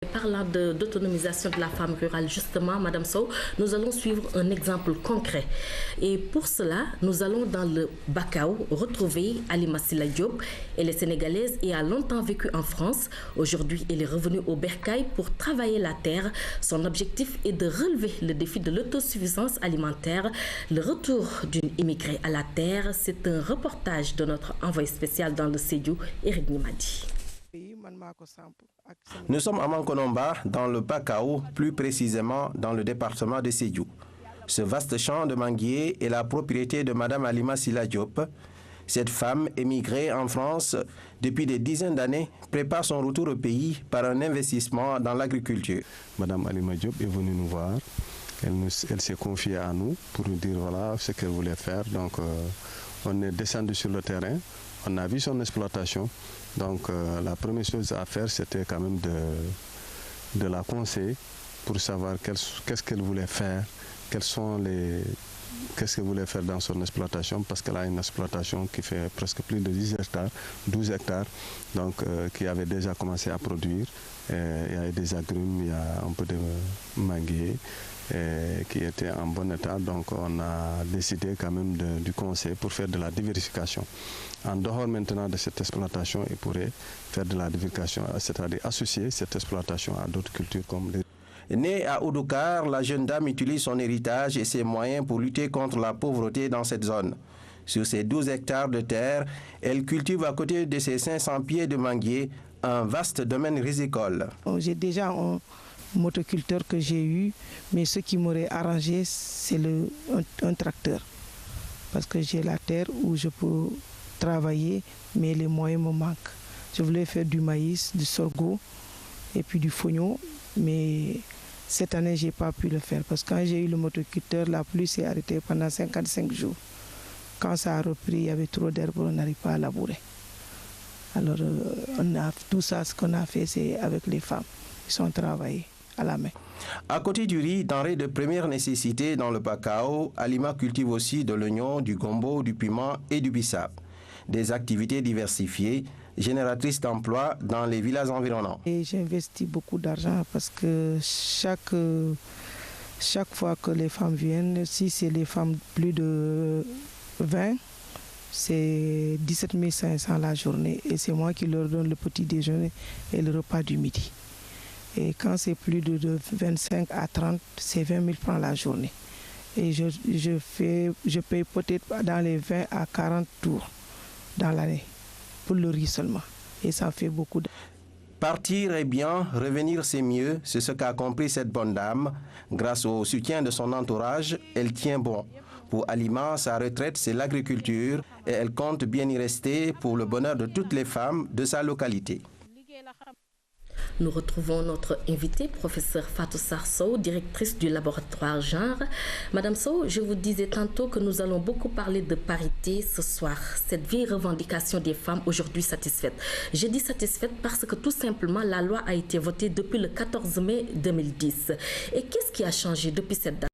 Parlant d'autonomisation de la femme rurale, justement, Madame Sow, nous allons suivre un exemple concret. Et pour cela, nous allons dans le Bakau retrouver Halima Silla Diop. Elle est sénégalaise et a longtemps vécu en France. Aujourd'hui, elle est revenue au Bercail pour travailler la terre. Son objectif est de relever le défi de l'autosuffisance alimentaire. Le retour d'une immigrée à la terre, c'est un reportage de notre envoyé spécial dans le Sédhiou, Eric Nimadi. Nous sommes à Mankonomba, dans le Bakau, plus précisément dans le département de Sédhiou. Ce vaste champ de manguiers est la propriété de Mme Halima Silla Diop. Cette femme, émigrée en France depuis des dizaines d'années, prépare son retour au pays par un investissement dans l'agriculture. Mme Halima Diop est venue nous voir. Elle s'est confiée à nous pour nous dire voilà ce qu'elle voulait faire. Donc on est descendu sur le terrain, on a vu son exploitation. Donc la première chose à faire, c'était quand même de la conseiller pour savoir qu'est-ce qu'elle voulait faire, qu'est-ce qu'elle voulait faire dans son exploitation, parce qu'elle a une exploitation qui fait presque plus de 10 hectares, 12 hectares, donc qui avait déjà commencé à produire. Il y a des agrumes, il y a un peu de manguier qui était en bon état, donc on a décidé quand même du conseil pour faire de la diversification. En dehors maintenant de cette exploitation, il pourrait faire de la diversification, c'est-à-dire associer cette exploitation à d'autres cultures comme les... Née à Oudoukar, la jeune dame utilise son héritage et ses moyens pour lutter contre la pauvreté dans cette zone. Sur ses 12 hectares de terre, elle cultive à côté de ses 500 pieds de manguier un vaste domaine risicole. J'ai déjà un motoculteur que j'ai eu, mais ce qui m'aurait arrangé, c'est un tracteur. Parce que j'ai la terre où je peux travailler, mais les moyens me manquent. Je voulais faire du maïs, du sorgho et puis du fognon, mais cette année, je n'ai pas pu le faire parce que quand j'ai eu le motoculteur, la pluie s'est arrêtée pendant 55 jours. Quand ça a repris, il y avait trop d'herbe, on n'arrive pas à labourer. Alors, tout ça, ce qu'on a fait, c'est avec les femmes. Ils sont travaillés à la main. À côté du riz, denrée de première nécessité dans le Bakau, Halima cultive aussi de l'oignon, du gombo, du piment et du bissap. Des activités diversifiées, génératrices d'emplois dans les villages environnants. J'investis beaucoup d'argent parce que chaque fois que les femmes viennent, si c'est les femmes plus de 20, c'est 17 500 la journée et c'est moi qui leur donne le petit déjeuner et le repas du midi. Et quand c'est plus de 25 à 30, c'est 20 000 francs la journée. Et je paye peut-être dans les 20 à 40 tours dans l'année, pour le riz seulement. Et ça fait beaucoup. Partir est bien, revenir c'est mieux, c'est ce qu'a compris cette bonne dame. Grâce au soutien de son entourage, elle tient bon. Pour Halima, sa retraite, c'est l'agriculture et elle compte bien y rester pour le bonheur de toutes les femmes de sa localité. Nous retrouvons notre invitée, professeure Fatou Sarr Sow, directrice du laboratoire genre. Madame Sow, je vous disais tantôt que nous allons beaucoup parler de parité ce soir. Cette vieille revendication des femmes aujourd'hui satisfaite. Je dis satisfaite parce que tout simplement la loi a été votée depuis le 14 mai 2010. Et qu'est-ce qui a changé depuis cette date?